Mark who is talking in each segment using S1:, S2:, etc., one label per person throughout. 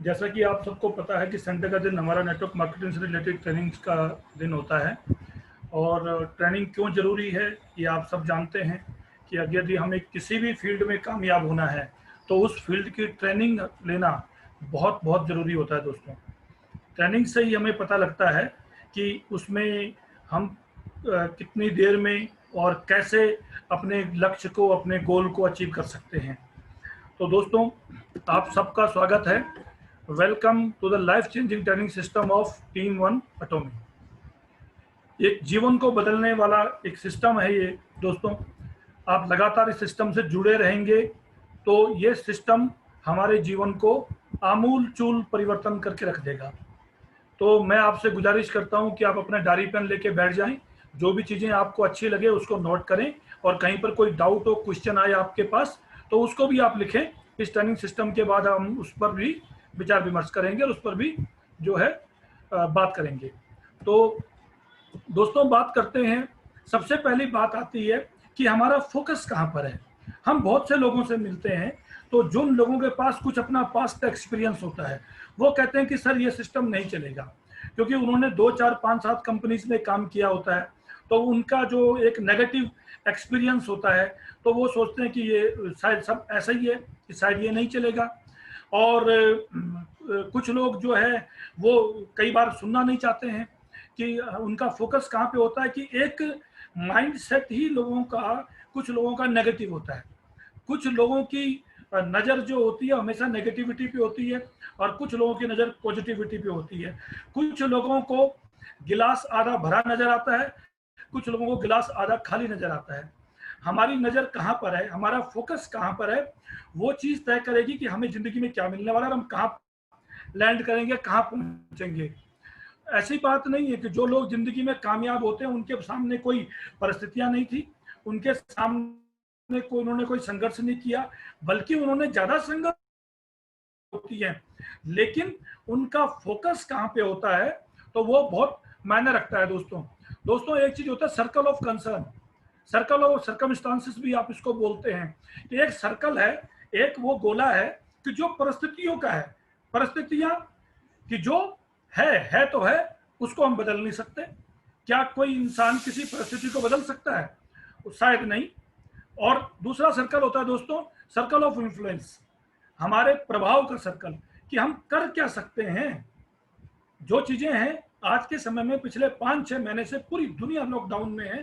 S1: जैसा कि आप सबको पता है कि संडे का दिन हमारा नेटवर्क मार्केटिंग से रिलेटेड ट्रेनिंग्स का दिन होता है। और ट्रेनिंग क्यों ज़रूरी है ये आप सब जानते हैं कि अगर यदि हमें किसी भी फील्ड में कामयाब होना है तो उस फील्ड की ट्रेनिंग लेना बहुत बहुत ज़रूरी होता है दोस्तों। ट्रेनिंग से ही हमें पता लगता है कि उसमें हम कितनी देर में और कैसे अपने लक्ष्य को, अपने गोल को अचीव कर सकते हैं। तो दोस्तों, आप सबका स्वागत है। Welcome to the life changing training system of team one Atomy. एक जीवन को बदलने वाला एक सिस्टम है ये दोस्तों। आप लगातार इस सिस्टम से जुड़े रहेंगे तो ये सिस्टम हमारे जीवन को आमूल चूल परिवर्तन करके रख देगा। तो मैं आपसे गुजारिश करता हूं कि आप अपना डायरी पेन लेके बैठ जाएं। जो भी चीज़ें आपको अच्छी लगे उसको नोट करें, और कहीं पर कोई डाउट हो, क्वेश्चन आए आपके पास, तो उसको भी आप लिखें। इस ट्रेनिंग सिस्टम के बाद हम उस पर भी विचार विमर्श करेंगे और उस पर भी जो है बात करेंगे। तो दोस्तों, बात करते हैं। सबसे पहली बात आती है कि हमारा फोकस कहाँ पर है। हम बहुत से लोगों से मिलते हैं, तो जिन लोगों के पास कुछ अपना पास्ट एक्सपीरियंस होता है वो कहते हैं कि सर ये सिस्टम नहीं चलेगा, क्योंकि उन्होंने 2 4 5 7 कंपनीज में काम किया होता है। तो उनका जो एक नेगेटिव एक्सपीरियंस होता है तो वो सोचते हैं कि ये शायद सब ऐसा ही है, कि शायद ये नहीं चलेगा। और कुछ लोग जो है वो कई बार सुनना नहीं चाहते हैं कि उनका फोकस कहाँ पे होता है कि एक माइंड सेट ही लोगों का, कुछ लोगों का नेगेटिव होता है। कुछ लोगों की नज़र जो होती है हमेशा नेगेटिविटी पे होती है, और कुछ लोगों की नज़र पॉजिटिविटी पे होती है। कुछ लोगों को गिलास आधा भरा नजर आता है, कुछ लोगों को गिलास आधा खाली नजर आता है। हमारी नज़र कहाँ पर है, हमारा फोकस कहाँ पर है, वो चीज़ तय करेगी कि हमें ज़िंदगी में क्या मिलने वाला है और हम कहाँ लैंड करेंगे, कहाँ पहुँचेंगे। ऐसी बात नहीं है कि जो लोग जिंदगी में कामयाब होते हैं उनके सामने कोई परिस्थितियां नहीं थी, उनके सामने उन्होंने कोई संघर्ष नहीं किया, बल्कि उन्होंने ज्यादा संघर्ष होती है, लेकिन उनका फोकस कहाँ पे होता है तो वो बहुत मायने रखता है दोस्तों। एक चीज होता है circle of concern, circle of circumstances भी आप इसको बोलते हैं। कि एक सर्कल है, एक वो गोला है कि जो परिस्थितियों का है। परिस्थितियां कि जो है तो है, उसको हम बदल नहीं सकते। क्या कोई इंसान किसी परिस्थिति को बदल सकता है? शायद नहीं। और दूसरा सर्कल होता है दोस्तों, सर्कल ऑफ इन्फ्लुएंस, हमारे प्रभाव का सर्कल, कि हम कर क्या सकते हैं। जो चीजें हैं आज के समय में, पिछले 5-6 महीने से पूरी दुनिया लॉकडाउन में है,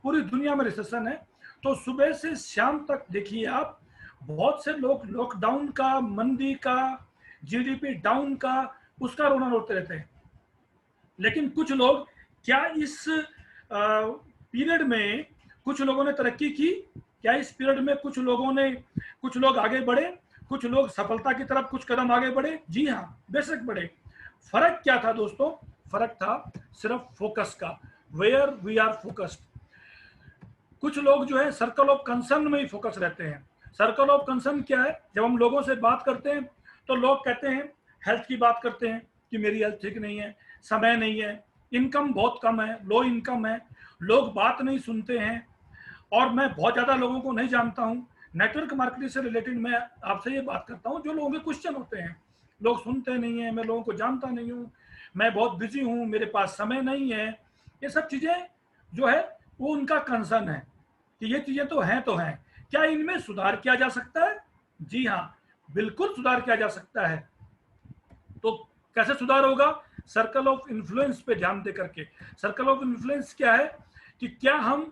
S1: पूरी दुनिया में रिसेशन है। तो सुबह से शाम तक देखिए आप, बहुत से लोग लॉकडाउन का, मंदी का, जीडीपी डाउन का, उसका रोना रोते रहते हैं। लेकिन कुछ लोग, क्या इस पीरियड में कुछ लोगों ने तरक्की की? क्या इस पीरियड में कुछ लोग आगे बढ़े, कुछ लोग सफलता की तरफ कुछ कदम आगे बढ़े? जी हाँ, बेशक बढ़े। फर्क क्या था दोस्तों? फर्क था सिर्फ फोकस का, वेयर वी आर फोकस्ड। कुछ लोग जो है सर्कल ऑफ कंसर्न में ही फोकस रहते हैं। सर्कल ऑफ कंसर्न क्या है? जब हम लोगों से बात करते हैं तो लोग कहते हैं, हेल्थ की बात करते हैं कि मेरी हेल्थ ठीक नहीं है, समय नहीं है, इनकम बहुत कम है, लो इनकम है, लोग बात नहीं सुनते हैं, और मैं बहुत ज़्यादा लोगों को नहीं जानता हूँ। नेटवर्क मार्केटिंग से रिलेटेड मैं आपसे ये बात करता हूँ, जो लोगों के क्वेश्चन होते हैं, लोग सुनते नहीं हैं, मैं लोगों को जानता नहीं हूँ, मैं बहुत बिजी हूँ, मेरे पास समय नहीं है। ये सब चीज़ें जो है वो उनका कंसर्न है कि ये चीज़ें तो हैं, क्या इनमें सुधार किया जा सकता है? जी हाँ, बिल्कुल सुधार किया जा सकता है। तो कैसे सुधार होगा? सर्कल ऑफ इन्फ्लुएंस पे ध्यान दे करके। सर्कल ऑफ इन्फ्लुएंस क्या है कि क्या हम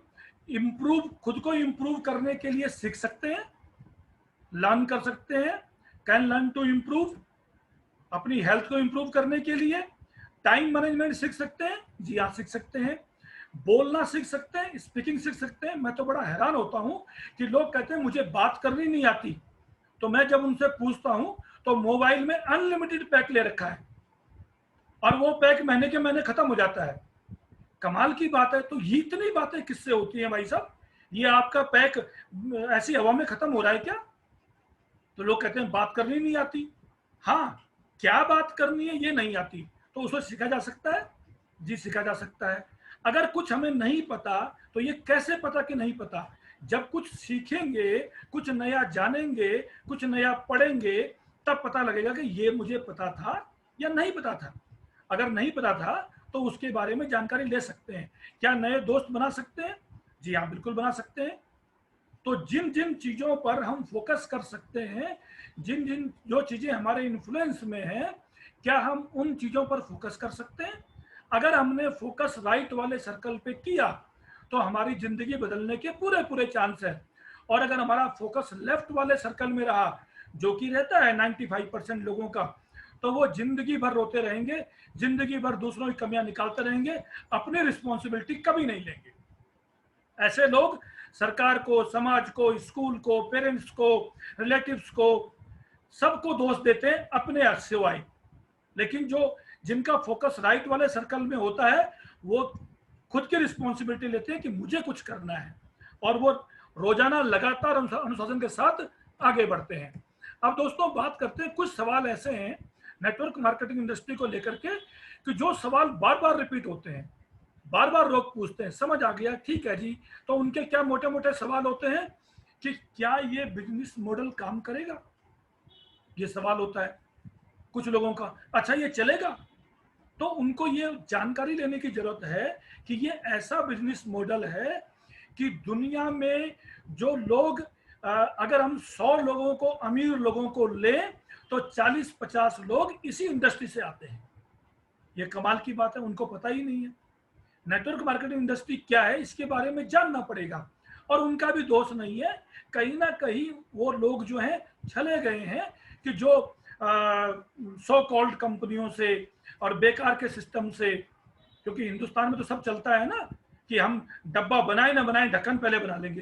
S1: खुद को इंप्रूव करने के लिए सीख सकते हैं, लर्न कर सकते हैं, कैन लर्न टू इंप्रूव, अपनी हेल्थ को इंप्रूव करने के लिए। टाइम मैनेजमेंट सीख सकते हैं, जी हाँ सीख सकते हैं। बोलना सीख सकते हैं, स्पीकिंग सीख सकते हैं। मैं तो बड़ा हैरान होता हूं कि लोग कहते हैं मुझे बात करनी नहीं आती, तो मैं जब उनसे पूछता हूं तो मोबाइल में अनलिमिटेड पैक ले रखा है, और वो पैक महीने के महीने खत्म हो जाता है। कमाल की बात है। तो ये इतनी बातें किससे होती हैं भाई साहब? ये आपका पैक ऐसी हवा में खत्म हो रहा है क्या? तो लोग कहते हैं बात करनी नहीं आती। हाँ, क्या बात करनी है ये नहीं आती, तो उसको सीखा जा सकता है। जी सीखा जा सकता है। अगर कुछ हमें नहीं पता तो ये कैसे पता कि नहीं पता? जब कुछ सीखेंगे, कुछ नया जानेंगे, कुछ नया पढ़ेंगे, तब पता लगेगा कि ये मुझे पता था या नहीं पता था। अगर नहीं पता था तो उसके बारे में जानकारी ले सकते हैं। क्या नए दोस्त बना सकते हैं? जी हाँ, बिल्कुल बना सकते हैं। तो जिन जिन चीज़ों पर हम फोकस कर सकते हैं, जिन जिन जो चीज़ें हमारे इन्फ्लुएंस में हैं, क्या हम उन चीज़ों पर फोकस कर सकते हैं? अगर हमने फोकस राइट वाले सर्कल पे किया तो हमारी ज़िंदगी बदलने के पूरे पूरे चांस है। और अगर हमारा फोकस लेफ्ट वाले सर्कल में रहा, जो कि रहता है 95% लोगों का, तो वो ज़िंदगी भर रोते रहेंगे, ज़िंदगी भर दूसरों की कमियां निकालते रहेंगे, अपनी रिस्पॉन्सिबिलिटी कभी नहीं लेंगे। ऐसे लोग सरकार को, समाज को, स्कूल को, पेरेंट्स को, रिलेटिव्स को, सबको दोष देते हैं अपने सिवाय। लेकिन जो जिनका फोकस राइट वाले सर्कल में होता है, वो खुद की रिस्पॉन्सिबिलिटी लेते हैं कि मुझे कुछ करना है, और वो रोजाना लगातार अनुशासन के साथ आगे बढ़ते हैं। अब दोस्तों बात करते हैं, कुछ सवाल ऐसे हैं नेटवर्क मार्केटिंग इंडस्ट्री को लेकर के कि जो सवाल बार बार रिपीट होते हैं, बार बार लोग पूछते हैं। समझ आ गया, ठीक है जी। तो उनके क्या मोटे मोटे सवाल होते हैं कि क्या ये बिजनेस मॉडल काम करेगा, ये सवाल होता है कुछ लोगों का। अच्छा, ये चलेगा? तो उनको ये जानकारी लेने की जरूरत है कि ये ऐसा बिजनेस मॉडल है कि दुनिया में जो लोग, अगर हम 100 लोगों को, अमीर लोगों को लें, तो 40-50 लोग इसी इंडस्ट्री से आते हैं। ये कमाल की बात है, उनको पता ही नहीं है नेटवर्क मार्केटिंग इंडस्ट्री क्या है, इसके बारे में जानना पड़ेगा। और उनका भी दोष नहीं है, कहीं ना कहीं वो लोग जो हैं चले गए हैं कि जो सो कॉल्ड कंपनियों से और बेकार के सिस्टम से, क्योंकि हिंदुस्तान में तो सब चलता है ना कि हम डब्बा बनाए ना बनाए, ढक्कन पहले बना लेंगे।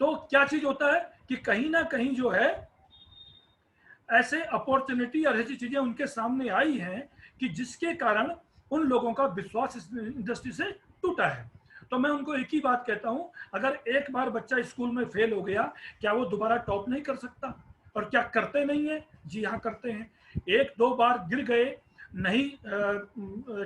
S1: तो क्या चीज होता है कि कहीं ना कहीं जो है ऐसे अपॉर्चुनिटी और ऐसी चीजें उनके सामने आई हैं कि जिसके कारण उन लोगों का विश्वास इस इंडस्ट्री से टूटा है। तो मैं उनको एक ही बात कहता हूं, अगर एक बार बच्चा स्कूल में फेल हो गया, क्या वो दोबारा टॉप नहीं कर सकता? और क्या करते नहीं है? जी हाँ, करते हैं। एक दो बार गिर गए, नहीं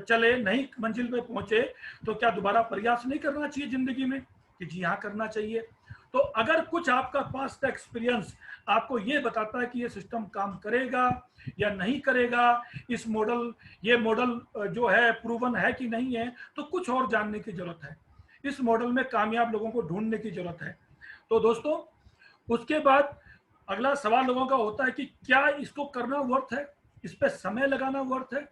S1: चले, नहीं मंजिल पे पहुंचे, तो क्या दोबारा प्रयास नहीं करना चाहिए जिंदगी में? कि जी हाँ, करना चाहिए। तो अगर कुछ आपका पास्ट एक्सपीरियंस आपको ये बताता है कि ये सिस्टम काम करेगा या नहीं करेगा, इस मॉडल, ये मॉडल जो है प्रूवन है कि नहीं है, तो कुछ और जानने की जरूरत है। इस मॉडल में कामयाब लोगों को ढूंढने की जरूरत है। तो दोस्तों, उसके बाद अगला सवाल लोगों का होता है कि क्या इसको करना वर्थ है, इस पर समय लगाना वर्थ है?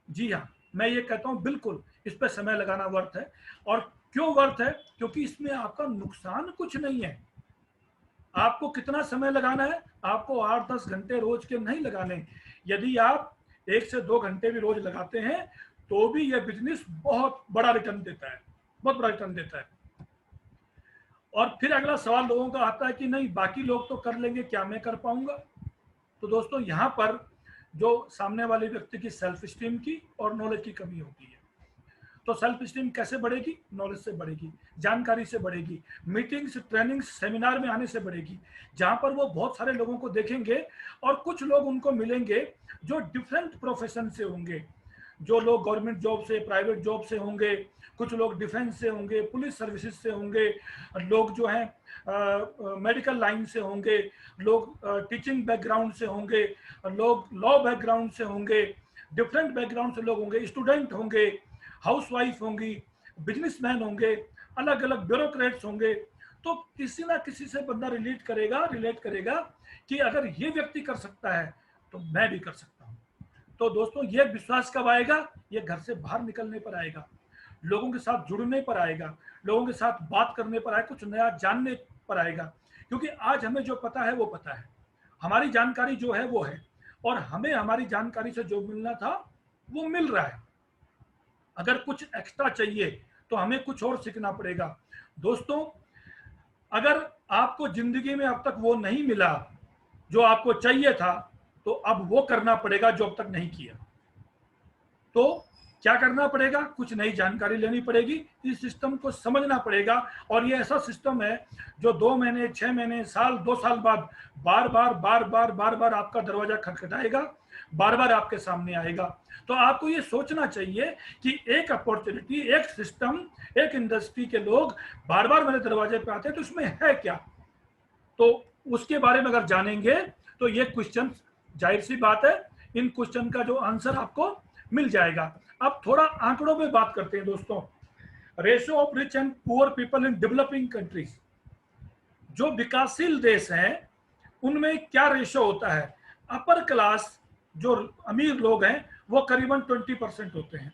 S1: जी हाँ, मैं ये कहता हूँ बिल्कुल इस पर समय लगाना वर्थ है। और क्यों वर्थ है? क्योंकि इसमें आपका नुकसान कुछ नहीं है। आपको कितना समय लगाना है? आपको 8-10 घंटे रोज के नहीं लगाने। यदि आप 1 से 2 घंटे भी रोज लगाते हैं तो भी यह बिजनेस बहुत बड़ा रिटर्न देता है, बहुत बड़ा रिटर्न देता है। और फिर अगला सवाल लोगों का आता है कि नहीं, बाकी लोग तो कर लेंगे, क्या मैं कर पाऊंगा? तो दोस्तों, यहाँ पर जो सामने वाले व्यक्ति की सेल्फ स्टीम की और नॉलेज की कमी होती है। तो सेल्फ स्टीम कैसे बढ़ेगी? नॉलेज से बढ़ेगी, जानकारी से बढ़ेगी, मीटिंग्स, ट्रेनिंग्स, सेमिनार में आने से बढ़ेगी, जहां पर वो बहुत सारे लोगों को देखेंगे और कुछ लोग उनको मिलेंगे जो डिफरेंट प्रोफेशन से होंगे। जो लोग गवर्नमेंट जॉब से, प्राइवेट जॉब से होंगे, कुछ लोग डिफेंस से होंगे, पुलिस सर्विसेज से होंगे, लोग जो हैं मेडिकल लाइन से होंगे, लोग टीचिंग बैकग्राउंड से होंगे, लोग लॉ बैकग्राउंड से होंगे, डिफरेंट बैकग्राउंड से लोग होंगे, स्टूडेंट होंगे, हाउसवाइफ होंगी, बिजनेसमैन होंगे, अलग अलग ब्यूरोक्रेट्स होंगे। तो किसी ना किसी से बंदा रिलेट करेगा कि अगर ये व्यक्ति कर सकता है तो मैं भी कर सकता हूँ। तो दोस्तों, ये विश्वास कब आएगा? ये घर से बाहर निकलने पर आएगा, लोगों के साथ जुड़ने पर आएगा, लोगों के साथ बात करने पर आएगा, कुछ नया जानने पर आएगा। क्योंकि आज हमें जो पता है वो पता है, हमारी जानकारी जो है वो है, और हमें हमारी जानकारी से जो मिलना था वो मिल रहा है। अगर कुछ एक्स्ट्रा चाहिए तो हमें कुछ और सीखना पड़ेगा। दोस्तों, अगर आपको जिंदगी में अब तक वो नहीं मिला जो आपको चाहिए था, तो अब वो करना पड़ेगा जो अब तक नहीं किया। तो क्या करना पड़ेगा? कुछ नई जानकारी लेनी पड़ेगी, इस सिस्टम को समझना पड़ेगा। और ये ऐसा सिस्टम है जो 2 महीने, 6 महीने, साल, 2 साल बाद बार बार आपका दरवाजा खटखटाएगा, बार बार आपके सामने आएगा। तो आपको ये सोचना चाहिए कि एक अपॉर्चुनिटी, एक सिस्टम, एक इंडस्ट्री के लोग बार बार मेरे दरवाजे पे आते हैं, तो इसमें है क्या? तो उसके बारे में अगर जानेंगे तो ये क्वेश्चन जाहिर सी बात है, इन क्वेश्चन का जो आंसर आपको मिल जाएगा। अब थोड़ा आंकड़ों में बात करते हैं दोस्तों। Ratio of rich and poor people in developing countries, जो विकासशील देश हैं उनमें क्या रेशियो होता है? अपर क्लास जो अमीर लोग हैं वो करीबन 20% होते हैं,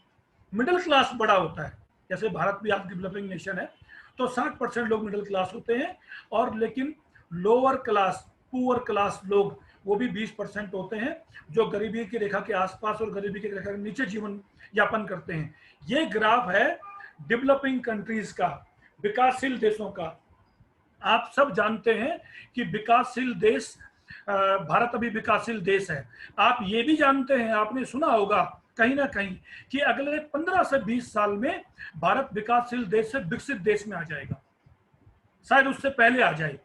S1: मिडिल क्लास बड़ा होता है, जैसे भारत भी आज डेवलपिंग नेशन है तो 60% लोग मिडिल क्लास होते हैं, और लेकिन लोअर क्लास पुअर क्लास लोग वो भी 20% होते हैं, जो गरीबी की रेखा के आसपास और गरीबी की रेखा के नीचे जीवन यापन करते हैं। ये ग्राफ है डेवलपिंग कंट्रीज का, विकासशील देशों का। आप सब जानते हैं कि विकासशील देश, भारत अभी विकासशील देश है। आप ये भी जानते हैं, आपने सुना होगा कहीं ना कहीं कि अगले 15 से 20 साल में भारत विकासशील देश से विकसित देश में आ जाएगा, शायद उससे पहले आ जाए,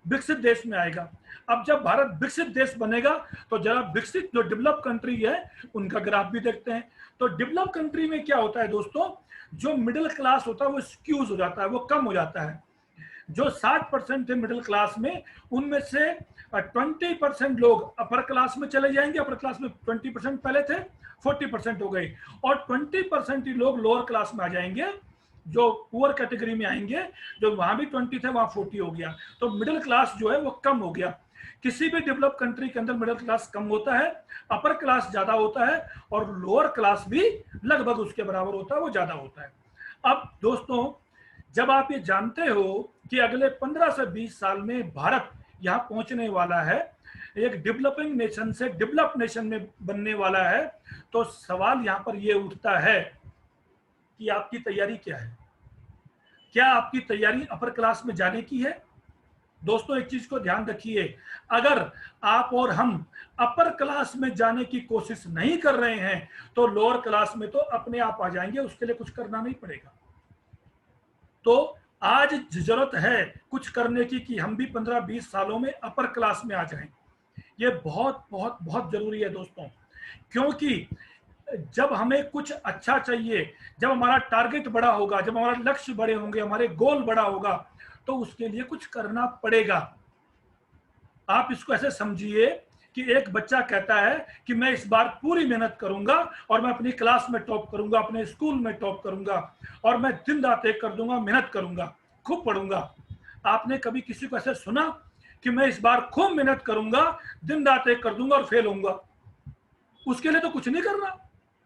S1: विकसित देश में आएगा। अब जब भारत विकसित देश बनेगा तो जरा विकसित जो डेवलप कंट्री है उनका ग्राफ भी देखते हैं। तो डेवलप कंट्री में क्या होता है दोस्तों, जो मिडिल क्लास होता है वो स्क्यूज हो जाता है, वो कम हो जाता है। जो 60% थे मिडिल क्लास में, उनमें से 20% लोग अपर क्लास में चले जाएंगे, अपर क्लास में 20% पहले थे, 40% हो गए, और 20% ही लोग लोअर क्लास में आ जाएंगे, जो पुअर कैटेगरी में आएंगे। जो वहां भी 20 थे वहां 40 हो गया, तो मिडिल क्लास जो है वो कम हो गया। किसी भी डेवलप कंट्री के अंदर मिडिल क्लास कम होता है, अपर क्लास ज्यादा होता है, और लोअर क्लास भी लगभग उसके बराबर होता है, वो ज्यादा होता है। अब दोस्तों, जब आप ये जानते हो कि अगले 15 से 20 साल में भारत यहाँ पहुंचने वाला है, एक डेवलपिंग नेशन से डेवलप नेशन में बनने वाला है, तो सवाल यहाँ पर ये उठता है कि आपकी तैयारी क्या है? क्या आपकी तैयारी अपर क्लास में जाने की है? दोस्तों एक चीज को ध्यान रखिए, अगर आप और हम अपर क्लास में जाने की कोशिश नहीं कर रहे हैं तो लोअर क्लास में तो अपने आप आ जाएंगे, उसके लिए कुछ करना नहीं पड़ेगा। तो आज जरूरत है कुछ करने की कि हम भी 15-20 सालों में अपर क्लास में आ जाएं। ये बहुत बहुत बहुत जरूरी है दोस्तों, क्योंकि जब हमें कुछ अच्छा चाहिए, जब हमारा टारगेट बड़ा होगा, जब हमारा लक्ष्य बड़े होंगे, हमारे गोल बड़ा होगा, तो उसके लिए कुछ करना पड़ेगा। आप इसको ऐसे समझिए कि एक बच्चा कहता है कि मैं इस बार पूरी मेहनत करूंगा और मैं अपनी क्लास में टॉप करूंगा, अपने स्कूल में टॉप करूंगा, और मैं दिन रात एक कर दूंगा, मेहनत करूंगा, खूब पढ़ूंगा। आपने कभी किसी को ऐसे सुना कि मैं इस बार खूब मेहनत करूंगा, दिन रात एक कर दूंगा और फेल होऊंगा? उसके लिए तो कुछ नहीं करना,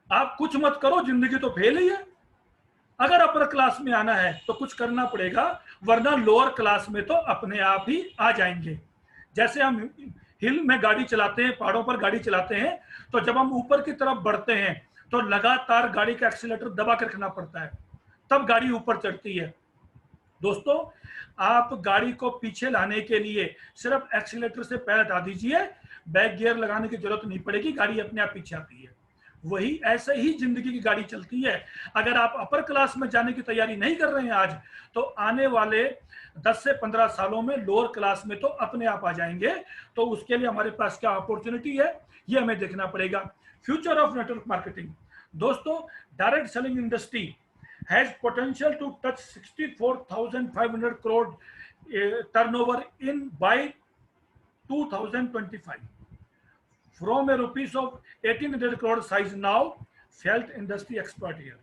S1: आप कुछ मत करो, जिंदगी तो फेल ही है। अगर अपर क्लास में आना है तो कुछ करना पड़ेगा, वरना लोअर क्लास में तो अपने आप ही आ जाएंगे। जैसे हम हिल में गाड़ी चलाते हैं, पहाड़ों पर गाड़ी चलाते हैं, तो जब हम ऊपर की तरफ बढ़ते हैं तो लगातार गाड़ी का एक्सीलेटर दबा कर रखना पड़ता है, तब गाड़ी ऊपर चढ़ती है। दोस्तों, आप गाड़ी को पीछे लाने के लिए सिर्फ एक्सीलेटर से पैर हटा दीजिए, बैक गियर लगाने की जरूरत नहीं पड़ेगी, गाड़ी अपने आप पीछे आती है। वही ऐसे ही जिंदगी की गाड़ी चलती है। अगर आप अपर क्लास में जाने की तैयारी नहीं कर रहे हैं आज, तो आने वाले 10 से 15 सालों में लोअर क्लास में तो अपने आप आ जाएंगे। तो उसके लिए हमारे पास क्या अपॉर्चुनिटी है, ये हमें देखना पड़ेगा। Future of network marketing. दोस्तों, direct selling industry has potential to touch 64,500 crore turnover in by 2025 from a rupees of 1,800 crore size now, felt industry expert here.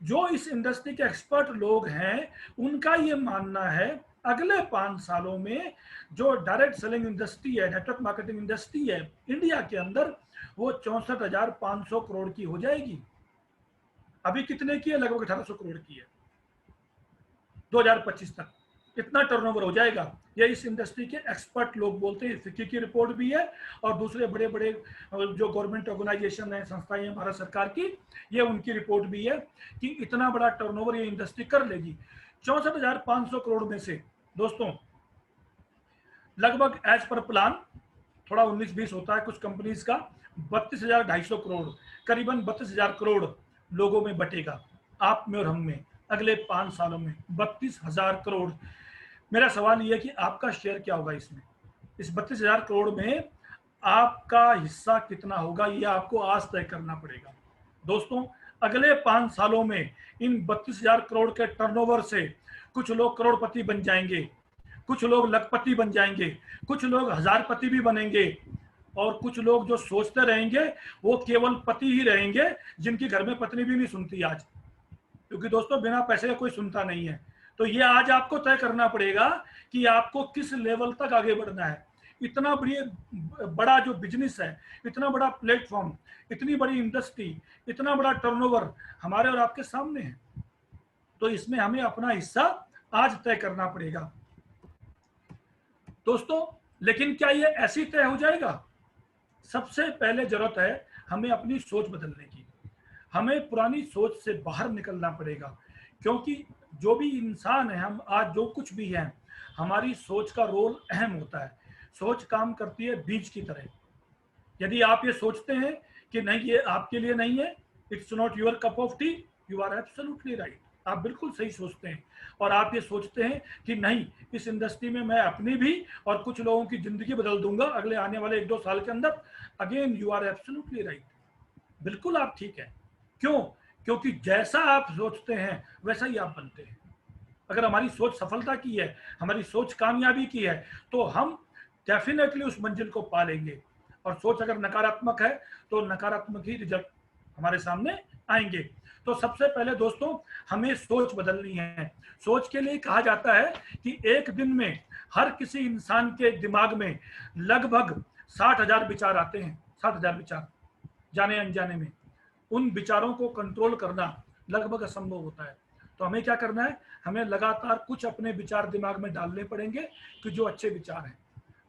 S1: जो इस इंडस्ट्री के एक्सपर्ट लोग हैं उनका ये मानना है अगले 5 सालों में जो डायरेक्ट सेलिंग इंडस्ट्री है, नेटवर्क मार्केटिंग इंडस्ट्री है इंडिया के अंदर, वो 64,500 करोड़ की हो जाएगी। अभी कितने की है? लगभग 1800 करोड़ की है। 2025 तक इतना टर्नओवर हो जाएगा। ये इस इंडस्ट्री के एक्सपर्ट लोग बोलते हैं। फिक्की की रिपोर्ट भी है और दूसरे बड़े बड़े जो गवर्नमेंट ऑर्गेनाइजेशन है, संस्थाएं हैं भारत सरकार की, ये उनकी रिपोर्ट भी है कि इतना बड़ा टर्नओवर ये इंडस्ट्री कर लेगी। 64,500 करोड़ में से दोस्तों लगभग एज पर प्लान, थोड़ा 19-20 होता है कुछ कंपनीज का, 32,250 करोड़, करीबन 32,000 करोड़ लोगों में बटेगा, आप में और हम में, अगले 5 सालों में 32,000 करोड़। मेरा सवाल यह है कि आपका शेयर क्या होगा इसमें? इस 32,000 करोड़ में आपका हिस्सा कितना होगा, यह आपको आज तय करना पड़ेगा। दोस्तों, अगले 5 सालों में इन 32,000 करोड़ के टर्नओवर से कुछ लोग करोड़पति बन जाएंगे, कुछ लोग लखपति बन जाएंगे, कुछ लोग हजारपति भी बनेंगे, और कुछ लोग जो सोचते रहेंगे वो केवल पति ही रहेंगे, जिनकी घर में पत्नी भी नहीं सुनती आज, क्योंकि दोस्तों बिना पैसे का कोई सुनता नहीं है। तो ये आज आपको तय करना पड़ेगा कि आपको किस लेवल तक आगे बढ़ना है। इतना बड़ा जो बिजनेस है, इतना बड़ा प्लेटफॉर्म, इतनी बड़ी इंडस्ट्री, इतना बड़ा टर्नओवर हमारे और आपके सामने है। तो इसमें हमें अपना हिस्सा आज तय करना पड़ेगा दोस्तों। लेकिन क्या ये ऐसे ही तय हो जाएगा? सबसे पहले जरूरत है हमें अपनी सोच बदलने की। हमें पुरानी सोच से बाहर निकलना पड़ेगा, क्योंकि जो भी इंसान है, हम आज जो कुछ भी हैं, हमारी सोच का रोल अहम होता है। सोच काम करती है बीज की तरह। यदि आप ये सोचते हैं कि नहीं ये आपके लिए नहीं है, it's not your cup of tea, you are absolutely right, आप बिल्कुल सही सोचते हैं। और आप ये सोचते हैं कि नहीं, इस इंडस्ट्री में मैं अपनी भी और कुछ लोगों की जिंदगी बदल दूंगा अगले आने वाले 1-2 साल के अंदर, again you are absolutely right, बिल्कुल आप ठीक है। क्यों? क्योंकि जैसा आप सोचते हैं वैसा ही आप बनते हैं। अगर हमारी सोच सफलता की है, हमारी सोच कामयाबी की है, तो हम डेफिनेटली उस मंजिल को पा लेंगे। और सोच अगर नकारात्मक है तो नकारात्मक ही रिजल्ट हमारे सामने आएंगे। तो सबसे पहले दोस्तों हमें सोच बदलनी है। सोच के लिए कहा जाता है कि एक दिन में हर किसी इंसान के दिमाग में लगभग 60,000 विचार आते हैं। 60,000 विचार जाने अनजाने में। उन विचारों को कंट्रोल करना लगभग असंभव होता है। तो हमें क्या करना है? हमें लगातार कुछ अपने विचार दिमाग में डालने पड़ेंगे कि जो अच्छे विचार हैं।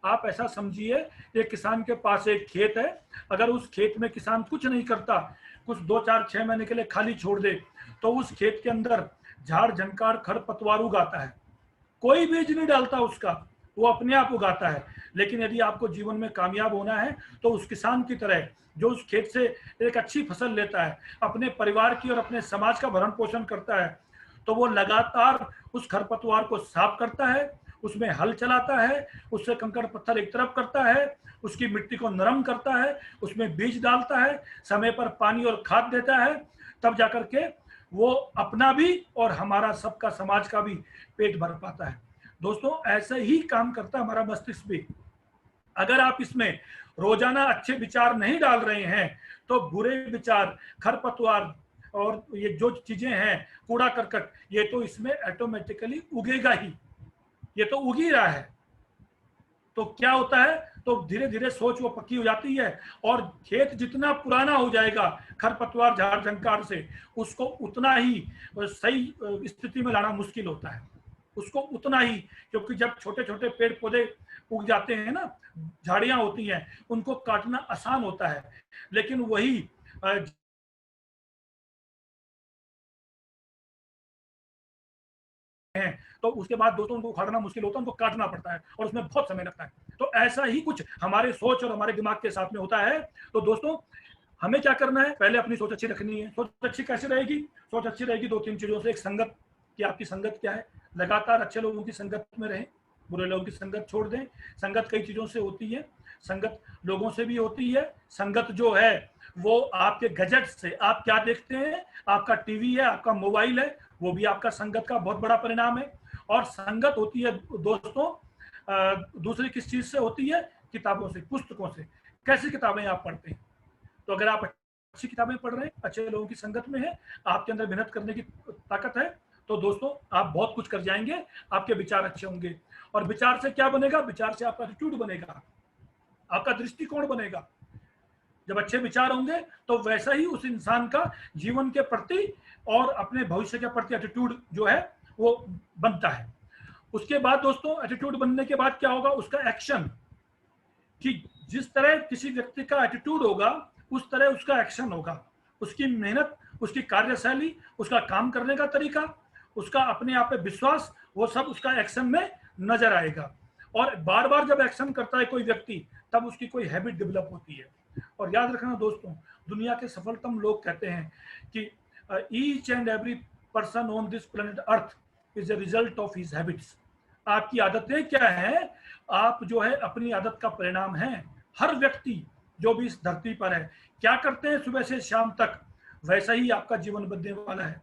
S1: आप ऐसा समझिए, एक किसान के पास एक खेत है, अगर उस खेत में किसान कुछ नहीं करता, कुछ 2-4-6 महीने के लिए खाली छोड़ दे, तो उस खेत के अंदर झाड़ झंकार खरपतवार उगाता है। कोई बीज नहीं डालता उसका, वो अपने आप उगाता है। लेकिन यदि आपको जीवन में कामयाब होना है तो उस किसान की तरह जो उस खेत से एक अच्छी फसल लेता है, अपने परिवार की और अपने समाज का भरण पोषण करता है, तो वो लगातार उस खरपतवार को साफ करता है, उसमें हल चलाता है, उससे कंकड़ पत्थर एक तरफ करता है, उसकी मिट्टी को नरम करता है, उसमें बीज डालता है, समय पर पानी और खाद देता है, तब जाकर के वो अपना भी और हमारा सबका समाज का भी पेट भर पाता है। दोस्तों ऐसे ही काम करता है हमारा मस्तिष्क भी। अगर आप इसमें रोजाना अच्छे विचार नहीं डाल रहे हैं तो बुरे विचार, खरपतवार और ये जो चीजें हैं, कूड़ा करकट, ये तो इसमें ऑटोमेटिकली उगेगा ही, ये तो उग ही रहा है। तो क्या होता है? तो धीरे धीरे सोच वो पक्की हो जाती है, और खेत जितना पुराना हो जाएगा खरपतवार झाड़ झंकार से, उसको उतना ही सही स्थिति में लाना मुश्किल होता है, उसको उतना ही। क्योंकि जब छोटे छोटे पेड़ पौधे उग जाते हैं ना, झाड़ियां होती हैं, उनको काटना आसान होता है, लेकिन वही हैं तो उसके बाद दोस्तों उनको उखाड़ना मुश्किल होता है, उनको काटना पड़ता है और उसमें बहुत समय लगता है। तो ऐसा ही कुछ हमारे सोच और हमारे दिमाग के साथ में होता है। तो दोस्तों हमें क्या करना है? पहले अपनी सोच अच्छी रखनी है। सोच अच्छी कैसे रहेगी? सोच अच्छी रहेगी 2-3 चीजों से। एक, संगत की आपकी संगत क्या है? लगातार अच्छे लोगों की संगत में रहें, बुरे लोगों की संगत छोड़ दें। संगत कई चीजों से होती है, संगत लोगों से भी होती है। संगत जो है वो आपके गैजेट से, आप क्या देखते हैं, आपका टीवी है, आपका मोबाइल है, वो भी आपका संगत का बहुत बड़ा परिणाम है। और संगत होती है दोस्तों दूसरी किस चीज से होती है? किताबों से, पुस्तकों से। कैसी किताबें आप पढ़ते हैं? तो अगर आप अच्छी किताबें पढ़ रहे हैं, अच्छे लोगों की संगत में है, आपके अंदर मेहनत करने की ताकत है, तो दोस्तों आप बहुत कुछ कर जाएंगे, आपके विचार अच्छे होंगे। और विचार से क्या बनेगा? विचार से आपका एटीट्यूड बनेगा, आपका दृष्टिकोण बनेगा। जब अच्छे विचार होंगे तो वैसा ही उस इंसान का जीवन के प्रति और अपने भविष्य के प्रति एटीट्यूड जो है वो बनता है। उसके बाद दोस्तों एटीट्यूड बनने के बाद क्या होगा? उसका एक्शन। कि जिस तरह किसी व्यक्ति का एटीट्यूड होगा उस तरह उसका एक्शन होगा। उसकी मेहनत, उसकी कार्यशैली, उसका काम करने का तरीका, उसका अपने आप पे विश्वास, वो सब उसका एक्शन में नजर आएगा। और बार बार जब एक्शन करता है कोई व्यक्ति, तब उसकी कोई हैबिट डेवलप होती है। और याद रखना दोस्तों, दुनिया के सफलतम लोग कहते हैं कि each and every person on this planet earth is a result of his habits. आपकी आदतें क्या हैं? आप जो है अपनी आदत का परिणाम हैं। हर व्यक्ति जो भी इस धरती पर है, क्या करते हैं सुबह से शाम तक, वैसा ही आपका जीवन बनने वाला है।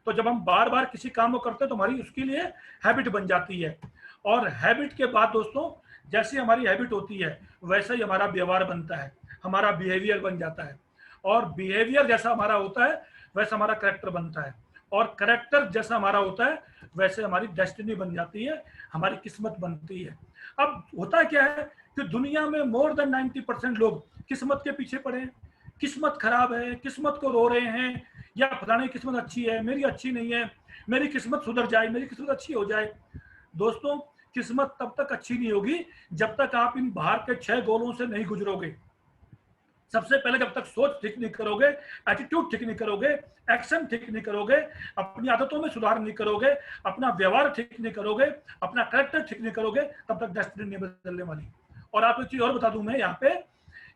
S1: तो जब हम बार बार किसी काम को करते हैं तो हमारी उसके लिए हैबिट बन जाती है। और हैबिट के बाद दोस्तों, जैसी हमारी हैबिट होती है वैसा ही हमारा व्यवहार बनता है, हमारा बिहेवियर बन जाता है, और बिहेवियर जैसा हमारा होता है वैसा हमारा करेक्टर बनता है, और करेक्टर जैसा हमारा होता है वैसे हमारी डेस्टिनी बन जाती है, हमारी किस्मत बनती है। अब होता क्या है कि दुनिया में मोर देन 90% लोग किस्मत के पीछे पड़े हैं। किस्मत खराब है, किस्मत को रो रहे हैं, या फलाने की किस्मत अच्छी है, मेरी अच्छी नहीं है, मेरी किस्मत सुधर जाए, मेरी किस्मत अच्छी हो जाए। दोस्तों, किस्मत तब तक अच्छी नहीं होगी जब तक आप इन बाहर के 6 गोलों से नहीं गुजरोगे। सबसे पहले जब तक सोच ठीक नहीं करोगे, एटीट्यूड ठीक नहीं करोगे, एक्शन ठीक नहीं करोगे, अपनी आदतों में सुधार नहीं करोगे, अपना व्यवहार ठीक नहीं करोगे, अपना कैरेक्टर ठीक नहीं करोगे, तब तक डेस्टिनी नहीं बदलने वाली। और आप एक चीज और बता दूं मैं यहाँ पे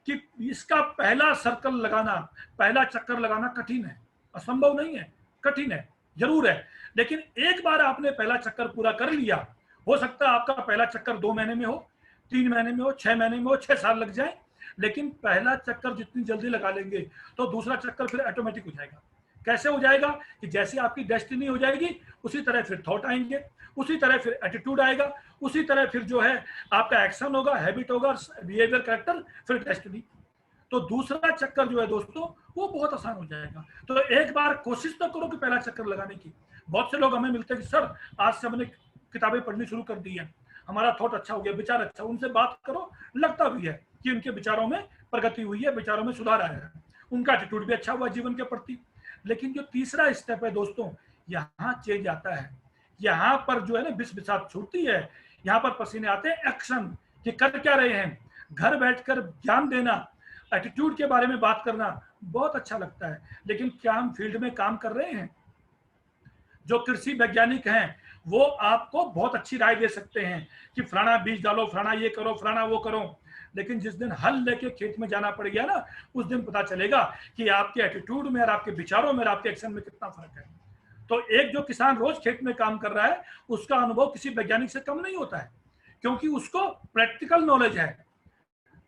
S1: कि इसका पहला सर्कल लगाना, पहला चक्कर लगाना कठिन है, असंभव नहीं है, कठिन है जरूर है, लेकिन एक बार आपने पहला चक्कर पूरा कर लिया, हो सकता है आपका पहला चक्कर 2 महीने में हो, 3 महीने में हो, 6 महीने में हो, 6 साल लग जाए, लेकिन पहला चक्कर जितनी जल्दी लगा लेंगे तो दूसरा चक्कर फिर ऑटोमेटिक हो जाएगा। कैसे हो जाएगा कि जैसे आपकी डेस्टिनी हो जाएगी उसी तरह फिर थॉट आएंगे, उसी तरह फिर एटीट्यूड आएगा, उसी तरह फिर जो है आपका एक्शन होगा, हैबिट होगा, बिहेवियर, कैरेक्टर, फिर डेस्टिनी। तो दूसरा चक्कर जो है दोस्तों वो बहुत आसान हो जाएगा। तो एक बार कोशिश तो करो कि पहला चक्कर लगाने की। बहुत से लोग हमें मिलते हैं कि सर आज से हमने किताबें पढ़नी शुरू कर दी है, हमारा थॉट अच्छा हो गया, विचार अच्छा, उनसे बात करो, लगता भी है कि उनके विचारों में प्रगति हुई है, विचारों में सुधार आया है, उनका एटीट्यूड भी अच्छा हुआ जीवन के प्रति। लेकिन जो तीसरा स्टेप है दोस्तों, यहाँ चेंज आता है, यहाँ पर जो है ना बिस बिसात छूटती है, यहाँ पर पसीने आते हैं एक्शन कि कर क्या रहे हैं। घर बैठकर ज्ञान देना, एटीट्यूड के बारे में बात करना बहुत अच्छा लगता है, लेकिन क्या हम फील्ड में काम कर रहे हैं? जो कृषि वैज्ञानिक हैं वो आपको बहुत अच्छी राय दे सकते हैं कि फलाना बीज डालो, फलाना ये करो, फलाना वो करो, लेकिन जिस दिन हल लेके खेत में जाना पड़ गया ना, उस दिन पता चलेगा कि आपके एटीट्यूड में और आपके विचारों में और आपके एक्शन में कितना फर्क है। तो एक जो किसान रोज खेत में काम कर रहा है उसका अनुभव किसी वैज्ञानिक से कम नहीं होता है, क्योंकि उसको प्रैक्टिकल नॉलेज है।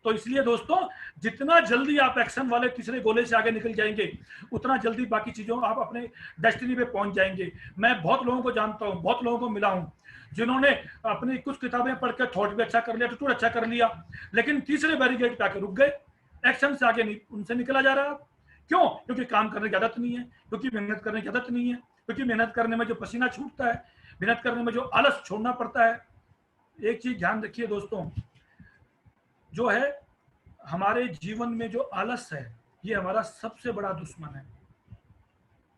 S1: तो इसलिए दोस्तों, जितना जल्दी आप एक्शन वाले तीसरे गोले से आगे निकल जाएंगे उतना जल्दी बाकी चीजों आप अपने डेस्टिनी पे पहुंच जाएंगे। मैं बहुत लोगों को जानता हूं, बहुत लोगों को मिला हूं जिन्होंने अपनी कुछ किताबें पढ़ के थॉट भी अच्छा कर लिया, एटीट्यूड अच्छा कर लिया, लेकिन तीसरे बैरिकेड पे आके रुक गए, एक्शन से आगे नहीं, उनसे निकला जा रहा। क्यों? क्योंकि काम करने की आदत नहीं है, क्योंकि मेहनत करने की आदत नहीं है, क्योंकि मेहनत करने में जो पसीना छूटता है, मेहनत करने में जो आलस छोड़ना पड़ता है। एक चीज ध्यान रखिए दोस्तों, जो है हमारे जीवन में जो आलस है ये हमारा सबसे बड़ा दुश्मन है।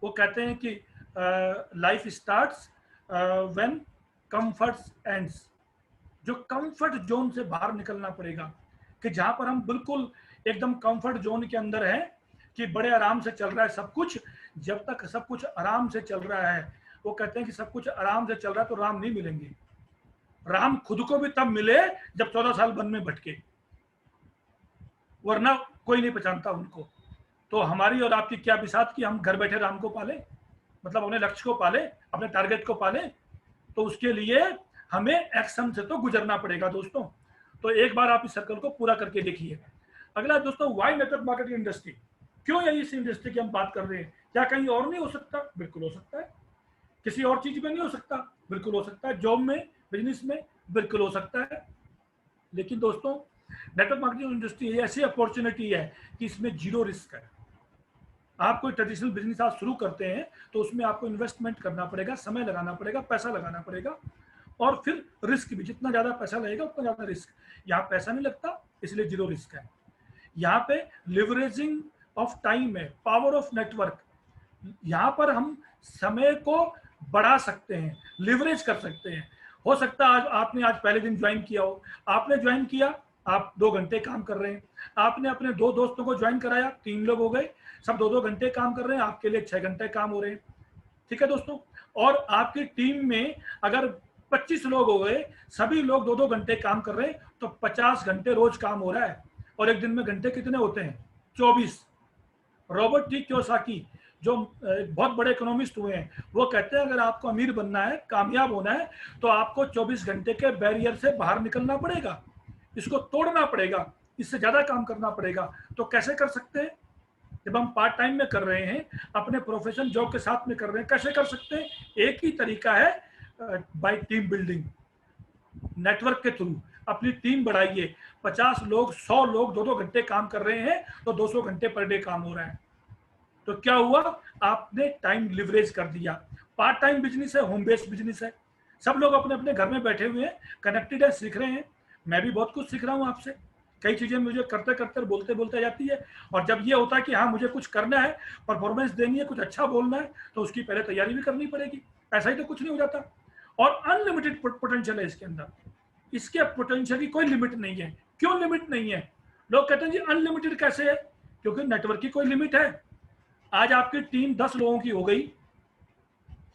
S1: वो कहते हैं कि life starts when comforts ends. जो कंफर्ट जोन से बाहर निकलना पड़ेगा, कि जहां पर हम बिल्कुल एकदम कंफर्ट जोन के अंदर हैं कि बड़े आराम से चल रहा है सब कुछ। जब तक सब कुछ आराम से चल रहा है, वो कहते हैं कि सब कुछ आराम से चल रहा है तो राम नहीं मिलेंगे। राम खुद को भी तब मिले जब 14 साल वन में भटके, वरना कोई नहीं पहचानता उनको। तो हमारी और आपकी क्या बिसात कि हम घर बैठे राम को पाले, मतलब अपने लक्ष्य को पाले, अपने टारगेट को पाले। तो उसके लिए हमें एक्शन से तो गुजरना पड़ेगा दोस्तों। तो एक बार आप इस सर्कल को पूरा करके देखिए। अगला दोस्तों, व्हाई नेटवर्क मार्केटिंग इंडस्ट्री, क्यों यही इस इंडस्ट्री की हम बात कर रहे हैं? क्या कहीं और नहीं हो सकता? बिल्कुल हो सकता है। किसी और चीज में नहीं हो सकता? बिल्कुल हो सकता है। जॉब में, बिजनेस में बिल्कुल हो सकता है। लेकिन दोस्तों, नेटवर्क मार्केटिंग इंडस्ट्री ऐसी अपॉर्चुनिटी है कि इसमें जीरो रिस्क है। आप कोई ट्रेडिशनल बिजनेस आप शुरू करते हैं तो उसमें आपको इन्वेस्टमेंट करना पड़ेगा, समय लगाना पड़ेगा, पैसा लगाना पड़ेगा, और फिर रिस्क भी, जितना ज्यादा पैसा लगेगा उतना ज्यादा रिस्क। यहाँ पैसा नहीं लगता, इसलिए जीरो रिस्क है। यहाँ पे लिवरेजिंग ऑफ टाइम है, पावर ऑफ नेटवर्क। यहाँ पर हम समय को बढ़ा सकते हैं, लिवरेज कर सकते हैं। हो सकता है आज आपने आज पहले दिन ज्वाइन किया हो, आपने ज्वाइन किया, आप 2 घंटे काम कर रहे हैं, आपने अपने 2 दोस्तों को ज्वाइन कराया, 3 लोग हो गए, सब 2-2 घंटे काम कर रहे हैं, आपके लिए 6 घंटे काम हो रहे हैं। ठीक है दोस्तों, और आपकी टीम में अगर 25 लोग हो गए, सभी लोग 2-2 घंटे काम कर रहे हैं, तो 50 घंटे रोज काम हो रहा है। और एक दिन में घंटे कितने होते हैं? 24। रॉबर्ट टी कियोसाकी जो बहुत बड़े इकोनॉमिस्ट हुए हैं, वो कहते हैं अगर आपको अमीर बनना है, कामयाब होना है, तो आपको 24 घंटे के बैरियर से बाहर निकलना पड़ेगा, इसको तोड़ना पड़ेगा, इससे ज्यादा काम करना पड़ेगा। तो कैसे कर सकते हैं? जब हम पार्ट टाइम में कर रहे हैं, अपने प्रोफेशन जॉब के साथ में कर रहे हैं, कैसे कर सकते हैं? एक ही तरीका है, बाय टीम बिल्डिंग। नेटवर्क के थ्रू अपनी टीम बढ़ाइए। 50 लोग 100 लोग 2-2 घंटे काम कर रहे हैं तो 200 घंटे पर डे काम हो रहा है। तो क्या हुआ, आपने टाइम लिवरेज कर दिया। पार्ट टाइम बिजनेस है, होम बेस्ड बिजनेस है, सब लोग अपने अपने घर में बैठे हुए हैं, कनेक्टेड है, सीख रहे हैं। मैं भी बहुत कुछ सीख रहा हूँ आपसे, कई चीजें मुझे करते करते बोलते बोलते जाती है। और जब ये होता है कि हाँ मुझे कुछ करना है, परफॉर्मेंस देनी है, कुछ अच्छा बोलना है, तो उसकी पहले तैयारी भी करनी पड़ेगी। ऐसा ही तो कुछ नहीं हो जाता। और अनलिमिटेड पोटेंशियल है इसके अंदर, इसके पोटेंशियल की कोई लिमिट नहीं है। क्यों लिमिट नहीं है? लोग कहते हैं जी अनलिमिटेड कैसे है? क्योंकि नेटवर्क की कोई लिमिट है। आज आपकी टीम 10 लोगों की हो गई,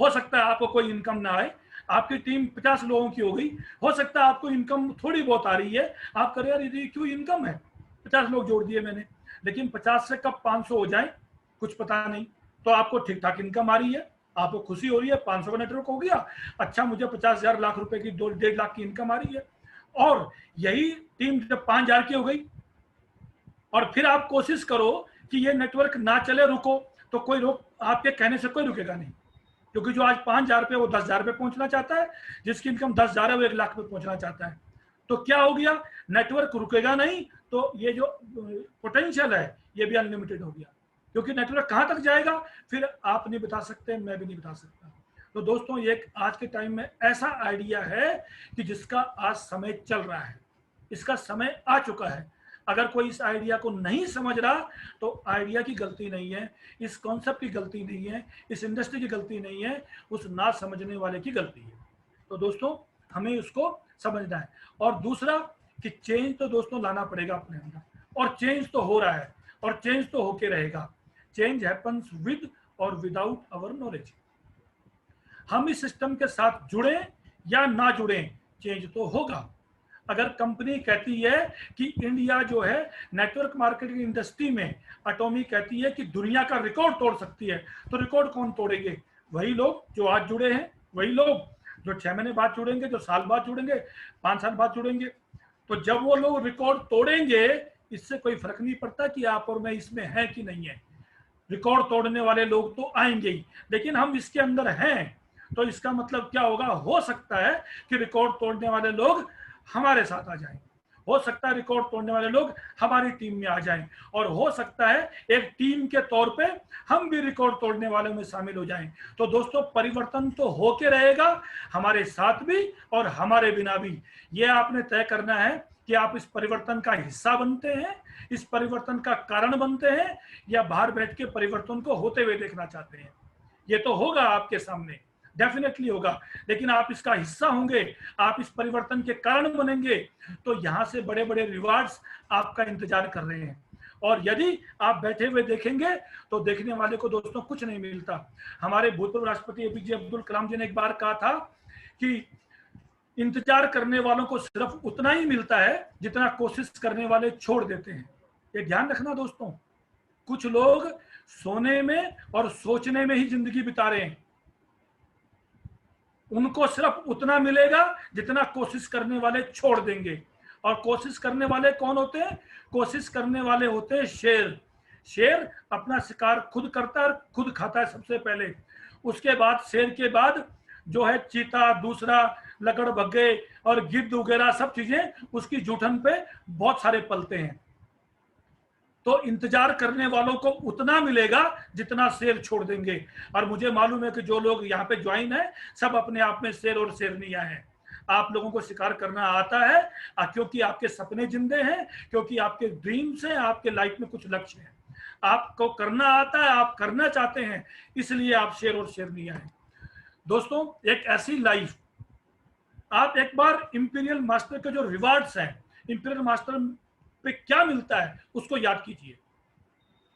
S1: हो सकता है आपको कोई इनकम ना आए। आपकी टीम 50 लोगों की हो गई, हो सकता है आपको इनकम थोड़ी बहुत आ रही है। आप करें यार ये क्यों इनकम है, 50 लोग जोड़ दिए मैंने, लेकिन 50 से कब 500 हो जाए कुछ पता नहीं। तो आपको ठीक ठाक इनकम आ रही है, आपको खुशी हो रही है, 500 का नेटवर्क हो गया, अच्छा मुझे 50,000 लाख रुपए की 1.5 लाख की इनकम आ रही है। और यही टीम जब 5,000 की हो गई और फिर आप कोशिश करो कि ये नेटवर्क ना चले, रुको, तो कोई रोक, आपके कहने से कोई रुकेगा नहीं। क्योंकि जो आज 5,000 पे वो 10,000 पे पहुंचना चाहता है, जिसकी इनकम 10,000 है वो 1 लाख पे पहुंचना चाहता है। तो क्या हो गया, नेटवर्क रुकेगा नहीं, तो ये जो पोटेंशियल है ये भी अनलिमिटेड हो गया। क्योंकि नेटवर्क कहां तक जाएगा फिर आप नहीं बता सकते, मैं भी नहीं बता सकता। तो दोस्तों ये आज के टाइम में ऐसा आइडिया है कि जिसका आज समय चल रहा है, इसका समय आ चुका है। अगर कोई इस आइडिया को नहीं समझ रहा तो आइडिया की गलती नहीं है, इस कॉन्सेप्ट की गलती नहीं है, इस इंडस्ट्री की गलती नहीं है, उस ना समझने वाले की गलती है। तो दोस्तों हमें उसको समझना है। और दूसरा कि चेंज तो दोस्तों लाना पड़ेगा अपने अंदर, और चेंज तो हो रहा है और चेंज तो होके रहेगा। चेंज हैपन्स विद और विदाउट अवर नॉलेज। हम इस सिस्टम के साथ जुड़े या ना जुड़े, चेंज तो होगा। अगर कंपनी कहती है कि इंडिया जो है नेटवर्क मार्केटिंग इंडस्ट्री में, एटॉमी कहती है कि दुनिया का रिकॉर्ड तोड़ सकती है, तो रिकॉर्ड कौन तोड़ेंगे? वही लोग जो आज जुड़े हैं, वही लोग जो 6 महीने बाद जुड़ेंगे, जो साल बाद जुड़ेंगे, 5 साल बाद जुड़ेंगे। तो जब वो लोग रिकॉर्ड तोड़ेंगे, इससे कोई फर्क नहीं पड़ता कि आप और मैं इसमें है कि नहीं है। रिकॉर्ड तोड़ने वाले लोग तो आएंगे ही, लेकिन हम इसके अंदर हैं, तो इसका मतलब क्या होगा, हो सकता है कि रिकॉर्ड तोड़ने वाले लोग हमारे साथ आ जाएं, हो सकता है रिकॉर्ड तोड़ने वाले लोग हमारी टीम में आ जाएं, और हो सकता है एक टीम के तौर पे हम भी रिकॉर्ड तोड़ने वालों में शामिल हो जाएं। तो दोस्तों परिवर्तन तो होके रहेगा, हमारे साथ भी और हमारे बिना भी। ये आपने तय करना है कि आप इस परिवर्तन का हिस्सा बनते हैं, इस परिवर्तन का कारण बनते हैं, या बाहर बैठ के परिवर्तन को होते हुए देखना चाहते हैं। ये तो होगा आपके सामने, डेफिनेटली होगा, लेकिन आप इसका हिस्सा होंगे, आप इस परिवर्तन के कारण बनेंगे, तो यहां से बड़े बड़े रिवार्ड्स आपका इंतजार कर रहे हैं। और यदि आप बैठे हुए देखेंगे तो देखने वाले को दोस्तों कुछ नहीं मिलता। हमारे भूतपूर्व राष्ट्रपति एपीजे अब्दुल कलाम जी ने एक बार कहा था कि इंतजार करने वालों को सिर्फ उतना ही मिलता है जितना कोशिश करने वाले छोड़ देते हैं। ये ध्यान रखना दोस्तों, कुछ लोग सोने में और सोचने में ही जिंदगी बिता रहे हैं, उनको सिर्फ उतना मिलेगा जितना कोशिश करने वाले छोड़ देंगे। और कोशिश करने वाले कौन होते हैं? कोशिश करने वाले होते हैं शेर। शेर अपना शिकार खुद करता है और खुद खाता है सबसे पहले, उसके बाद शेर के बाद जो है चीता, दूसरा लकड़बग्गे और गिद्ध वगैरह सब चीजें उसकी जूठन पे बहुत सारे पलते हैं। तो इंतजार करने वालों को उतना मिलेगा जितना शेर छोड़ देंगे। और मुझे मालूम है कि जो लोग यहाँ पे ज्वाइन है सब अपने आप में शेर और शेरनियां हैं। आप लोगों को शिकार करना आता है, क्योंकि आपके सपने जिंदे हैं, क्योंकि आपके ड्रीम्स हैं, आपके लाइफ में कुछ लक्ष्य है, आपको करना आता है, आप करना चाहते हैं, इसलिए आप शेर और शेरनियां हैं। दोस्तों एक ऐसी लाइफ, आप एक बार इंपीरियल मास्टर के जो रिवार्ड्स हैं, इंपीरियल मास्टर पे क्या मिलता है उसको याद कीजिए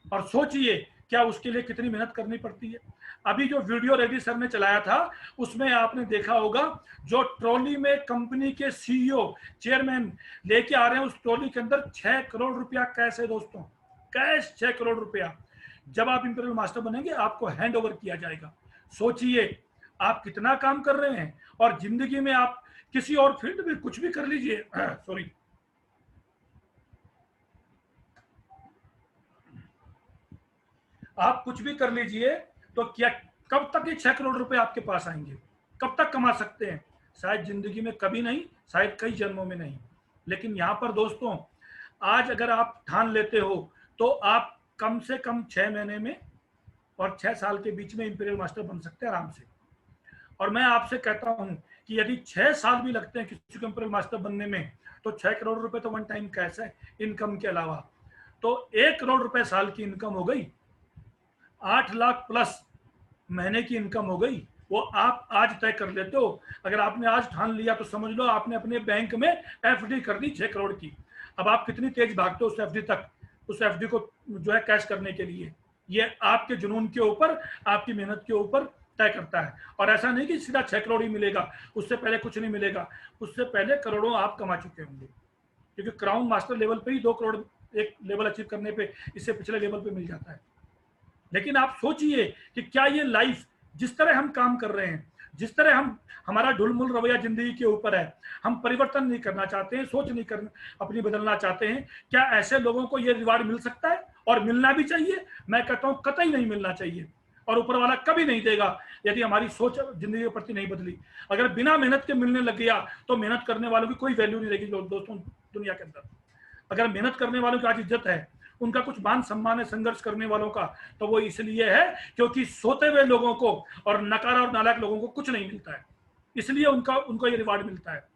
S1: और सोचिए क्या उसके लिए कितनी मेहनत करनी पड़ती है। अभी जो वीडियो रेड्डी सर ने चलाया था उसमें आपने देखा होगा, जो ट्रॉली में कंपनी के सीईओ चेयरमैन लेके आ रहे हैं, उस ट्रॉली के अंदर 6 करोड़ रुपया कैश है दोस्तों, कैश 6 करोड़ रुपया। जब आप इंपीरियल मास्टर बनेंगे आपको हैंड ओवर किया जाएगा। सोचिए आप कितना काम कर रहे हैं, और जिंदगी में आप किसी और फील्ड में कुछ भी कर लीजिए सॉरी, आप कुछ भी कर लीजिए, तो क्या कब तक ये 6 करोड़ रुपए आपके पास आएंगे? कब तक कमा सकते हैं? शायद जिंदगी में कभी नहीं, शायद कई जन्मों में नहीं। लेकिन यहाँ पर दोस्तों, आज अगर आप ठान लेते हो तो आप कम से कम 6 महीने में और 6 साल के बीच में इंपीरियल मास्टर बन सकते हैं आराम से। और मैं आपसे कहता हूं कि यदि 6 साल भी लगते हैं किसी को इंपीरियल मास्टर बनने में, तो 6 करोड़ रुपए तो वन टाइम कैश है इनकम के अलावा, तो 1 करोड़ रुपए साल की इनकम हो गई, 8 लाख प्लस महीने की इनकम हो गई। वो आप आज तय कर लेते हो। अगर आपने आज ठान लिया तो समझ लो आपने अपने बैंक में एफडी कर दी 6 करोड़ की। अब आप कितनी तेज भागते हो उस एफडी तक, उस एफडी को जो है कैश करने के लिए, ये आपके जुनून के ऊपर, आपकी मेहनत के ऊपर तय करता है। और ऐसा नहीं कि सीधा 6 करोड़ ही मिलेगा, उससे पहले कुछ नहीं मिलेगा, उससे पहले करोड़ों आप कमा चुके होंगे, क्योंकि क्राउन मास्टर लेवल पे ही 2 करोड़ एक लेवल अचीव करने पे, इससे पिछले लेवल पे मिल जाता है। लेकिन आप सोचिए कि क्या ये लाइफ, जिस तरह हम काम कर रहे हैं, जिस तरह हम, हमारा ढुलमुल रवैया जिंदगी के ऊपर है, हम परिवर्तन नहीं करना चाहते हैं, सोच नहीं करना अपनी बदलना चाहते हैं, क्या ऐसे लोगों को ये रिवार्ड मिल सकता है? और मिलना भी चाहिए। मैं कहता हूं कतई नहीं मिलना चाहिए, और ऊपर वाला कभी नहीं देगा यदि हमारी सोच जिंदगी के प्रति नहीं बदली। अगर बिना मेहनत के मिलने लग गया तो मेहनत करने वालों की कोई वैल्यू नहीं रहेगी दोस्तों दुनिया के अंदर। अगर मेहनत करने वालों की आज इज्जत है, उनका कुछ मान सम्मान है संघर्ष करने वालों का, तो वो इसलिए है क्योंकि सोते हुए लोगों को और नकार और नालायक लोगों को कुछ नहीं मिलता है, इसलिए उनको ये रिवार्ड मिलता है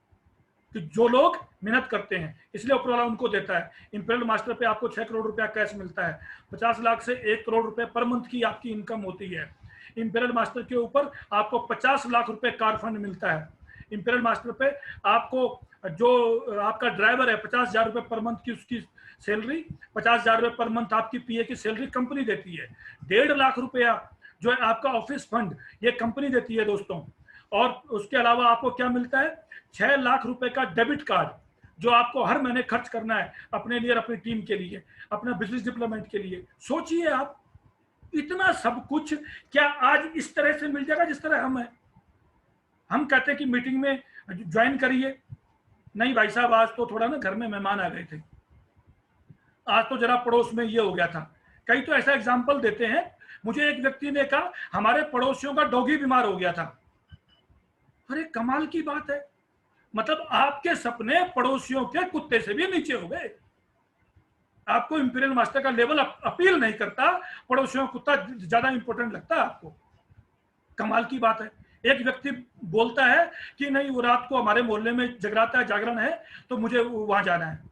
S1: कि जो लोग मेहनत करते हैं, इसलिए ऊपर वाला उनको देता है। इंपीरियल मास्टर पे आपको 6 करोड़ रुपया कैश मिलता है, 50 लाख से 1 करोड़ रुपए पर मंथ की आपकी इनकम होती है। इंपीरियल मास्टर के ऊपर आपको 50 लाख रुपए कार फंड मिलता है। इंपीरियल मास्टर पे आपको जो आपका ड्राइवर है 50,000 रुपए पर मंथ की उसकी सैलरी, 50,000 रुपए पर मंथ आपकी पीए की सैलरी कंपनी देती है। 1.5 लाख रुपया जो है आपका ऑफिस फंड, ये कंपनी देती है दोस्तों। और उसके अलावा आपको क्या मिलता है? 6 लाख रुपए का डेबिट कार्ड, जो आपको हर महीने खर्च करना है अपने लिए और अपनी टीम के लिए, अपना बिजनेस डेवलपमेंट के लिए। सोचिए आप, इतना सब कुछ क्या आज इस तरह से मिल जाएगा जिस तरह हम हैं? हम कहते हैं कि मीटिंग में ज्वाइन करिए, नहीं भाई साहब आज तो थोड़ा ना घर में मेहमान आ गए थे, आज तो जरा पड़ोस में ये हो गया था। कई तो ऐसा एग्जाम्पल देते हैं, मुझे एक व्यक्ति ने कहा हमारे पड़ोसियों का डॉगी बीमार हो गया था। अरे कमाल की बात है, मतलब आपके सपने पड़ोसियों के कुत्ते से भी नीचे हो गए। आपको इंपीरियल मास्टर का लेवल अपील नहीं करता, पड़ोसियों का कुत्ता ज्यादा इंपॉर्टेंट लगता है आपको। कमाल की बात है। एक व्यक्ति बोलता है कि नहीं वो रात को हमारे मोहल्ले में जगराता है, जागरण है, तो मुझे वहां जाना है।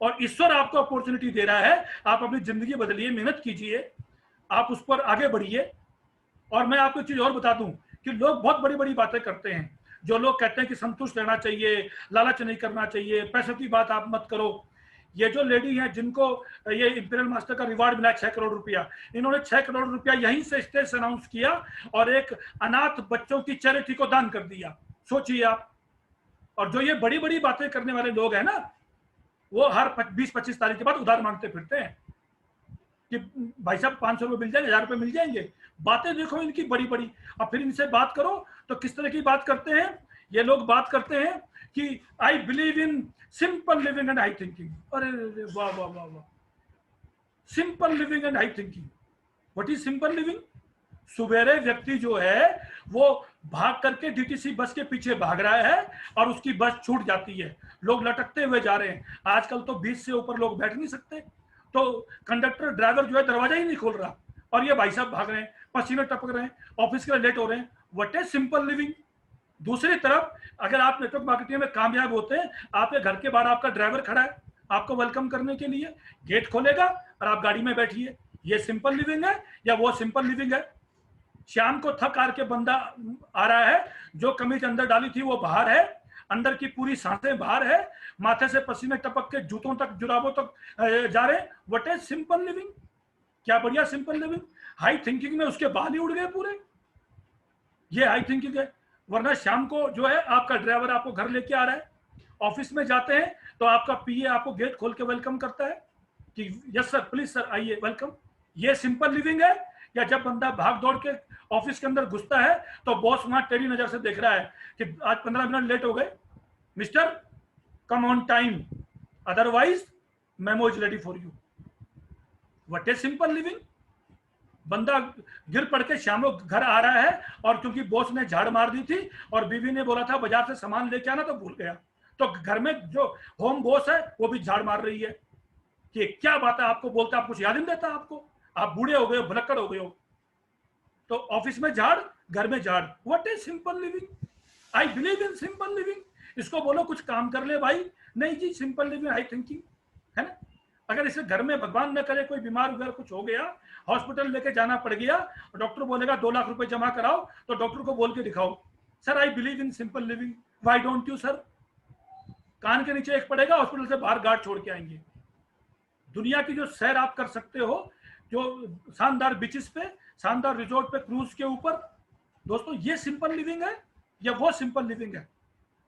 S1: और ईश्वर आपको अपॉर्चुनिटी दे रहा है, आप अपनी जिंदगी बदलिए, मेहनत कीजिए, आप उस पर आगे बढ़िए। और मैं आपको एक चीज और बता दूं कि लोग बहुत बड़ी बड़ी बातें करते हैं। जो लोग कहते हैं कि संतुष्ट रहना चाहिए, लालच नहीं करना चाहिए, पैसों की बात आप मत करो। ये जो लेडी है जिनको ये इंपीरियल मास्टर का रिवार्ड मिला 6 करोड़ रुपया, इन्होंने 6 करोड़ रुपया यहीं से स्टेज से अनाउंस किया और एक अनाथ बच्चों की चैरिटी को दान कर दिया। सोचिए आप। और जो ये बड़ी बड़ी बातें करने वाले लोग हैं ना, वो हर 20-25 तारीख के बाद उधार मांगते फिरते हैं कि भाई साहब 500 रुपये मिल जाएंगे, 1000 रुपये मिल जाएंगे। बातें देखो इनकी बड़ी बड़ी। अब फिर इनसे बात करो तो किस तरह की बात करते हैं ये लोग? बात करते हैं कि आई believe in simple living and high thinking. अरे वाह वाह वाह वाह, simple living and high thinking. What is simple living? सुबेरे व्यक्ति जो है वो भाग करके डीटीसी बस के पीछे भाग रहा है और उसकी बस छूट जाती है, लोग लटकते हुए जा रहे हैं। आजकल तो 20 से ऊपर लोग बैठ नहीं सकते, तो कंडक्टर ड्राइवर जो है दरवाजा ही नहीं खोल रहा, और ये भाई साहब भाग रहे हैं, पसीने टपक रहे हैं, ऑफिस के लिए लेट हो रहे हैं। What is simple living? दूसरी तरफ अगर आप नेटवर्क मार्केटिंग में कामयाब होते हैं, आपके घर के बाहर आपका ड्राइवर खड़ा है आपको वेलकम करने के लिए, गेट खोलेगा और आप गाड़ी में बैठिए। ये सिंपल लिविंग है या वो सिंपल लिविंग है? शाम को थक हार के बंदा आ रहा है, जो कमीज अंदर डाली थी वो बाहर है, अंदर की पूरी सांसें बाहर है, माथे से पसीने टपक के जूतों तक जुराबों तक जा रहे हैं। What is simple living? क्या बढ़िया सिंपल लिविंग। हाई थिंकिंग में उसके बाल ही उड़ गए पूरे। ये हाई थिंकिंग है। वरना शाम को जो है आपका ड्राइवर आपको घर लेके आ रहा है, ऑफिस में जाते हैं तो आपका पीए आपको गेट खोल के वेलकम करता है कि यस सर प्लीज सर आइए वेलकम। ये सिंपल लिविंग है? या जब बंदा भाग दौड़ के ऑफिस के अंदर घुसता है तो बॉस वहां टेढ़ी नजर से देख रहा है कि आज 15 मिनट लेट हो गए, mister come on time, otherwise memo is ready for you. What is simple living? बंदा गिर पड़ के शाम को घर आ रहा है, और क्योंकि बॉस ने झाड़ मार दी थी और बीवी ने बोला था बाजार से सामान लेके आना तो भूल गया, तो घर में जो होम बॉस है वो भी झाड़ मार रही है कि क्या बात है, आपको बोलता, आप कुछ याद नहीं देता, आपको, आप बूढ़े हो गए हो, भुलक्कड़ हो गए हो। तो ऑफिस में झाड़, घर में झाड़। What is simple living? I believe in simple living. इसको बोलो कुछ काम कर ले भाई, नहीं जी, सिंपल लिविंग, हाई थिंकिंग, है ना। अगर इसे घर में भगवान न करे कोई बीमार वगैरह कुछ हो गया, हॉस्पिटल लेके जाना पड़ गया, डॉक्टर बोलेगा 2 लाख रुपए जमा कराओ, तो डॉक्टर को बोल के दिखाओ, sir I believe in simple living, why don't you sir? कान के नीचे एक पड़ेगा, हॉस्पिटल से बाहर गार्ड छोड़ के आएंगे। दुनिया की जो सैर आप कर सकते हो, जो शानदार बीचेस पे, शानदार रिजोर्ट पे, क्रूज के ऊपर, दोस्तों ये सिंपल लिविंग है या वो सिंपल लिविंग है?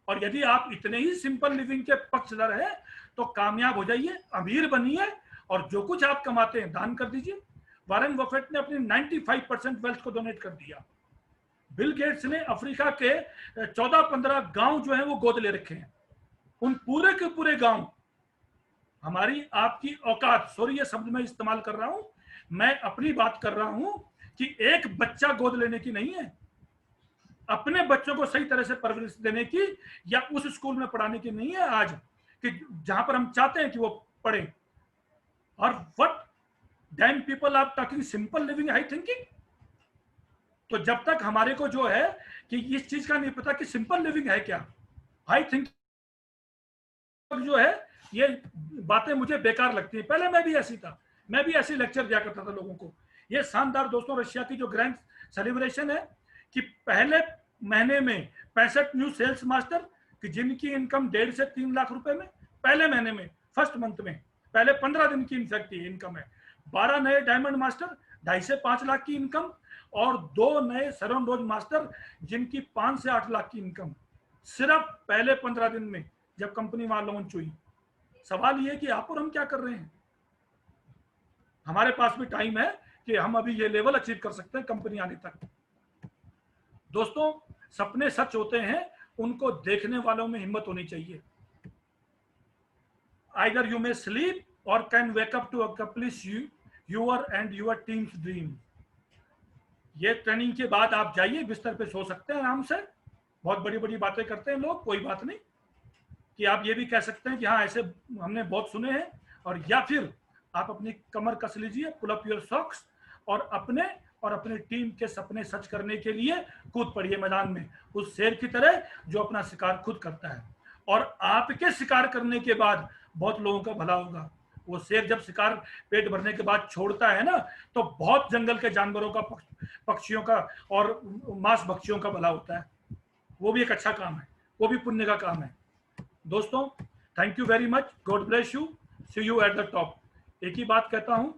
S1: और यदि आप इतने ही सिंपल लिविंग के पक्षधर हैं तो कामयाब हो जाइए, अमीर बनिए, और जो कुछ आप कमाते हैं दान कर दीजिए। वॉरेन बफेट ने अपनी 95% वेल्थ को डोनेट कर दिया। बिल गेट्स ने अफ्रीका के 14-15 गांव जो है वो गोद ले रखे हैं। उन पूरे के पूरे गांव, हमारी आपकी औकात, सॉरी ये शब्द मैं इस्तेमाल कर रहा हूं, मैं अपनी बात कर रहा हूं कि एक बच्चा गोद लेने की नहीं है, अपने बच्चों को सही तरह से परवरिश देने की या उस स्कूल में पढ़ाने की नहीं है आज, कि जहां पर हम चाहते हैं कि वो पढ़े। और what damn people are talking simple living, high thinking. तो जब तक हमारे को जो है कि इस चीज का नहीं पता कि सिंपल लिविंग है क्या, हाई थिंकिंग जो है, ये बातें मुझे बेकार लगती है। पहले मैं भी ऐसी था, मैं भी ऐसे लेक्चर दिया करता था लोगों को। ये शानदार दोस्तों रशिया की जो ग्रैंड सेलिब्रेशन है कि पहले महीने में 65 न्यू सेल्स मास्टर कि जिनकी इनकम 1.5 से 3 लाख रुपए में, पहले महीने में, फर्स्ट मंथ में, पहले 15 दिन की इनफैक्ट इनकम है। 12 नए डायमंड मास्टर 2.5 से 5 लाख की इनकम, और 2 नए सरोन रोज मास्टर जिनकी 5 से 8 लाख की इनकम, सिर्फ पहले 15 दिन में जब कंपनी वहां लॉन्च हुई। सवाल ये कि आप और हम क्या कर रहे हैं? हमारे पास भी टाइम है कि हम अभी ये लेवल अचीव कर सकते हैं कंपनी आने तक। दोस्तों सपने सच होते हैं, उनको देखने वालों में हिम्मत होनी चाहिए। Either you may sleep or can wake up to accomplish your and your team's dream. ये ट्रेनिंग के बाद आप जाइए, बिस्तर पे सो सकते हैं आराम से। बहुत बड़ी बड़ी बातें करते हैं लोग, कोई बात नहीं, कि आप ये भी कह सकते हैं कि हाँ ऐसे हमने बहुत सुने हैं। और या फिर आप अपनी कमर कस लीजिए, पुल अप योर सॉक्स, और अपने और अपनी टीम के सपने सच करने के लिए कूद पड़िए मैदान में, उस शेर की तरह जो अपना शिकार खुद करता है। और आपके शिकार करने के बाद बहुत लोगों का भला होगा। वो शेर जब शिकार पेट भरने के बाद छोड़ता है ना, तो बहुत जंगल के जानवरों का, पक्षियों का और मांस भक्षियों का भला होता है। वो भी एक अच्छा काम है, वो भी पुण्य का काम है। दोस्तों thank you very much, God bless you, see you at the top. एक ही बात कहता हूं,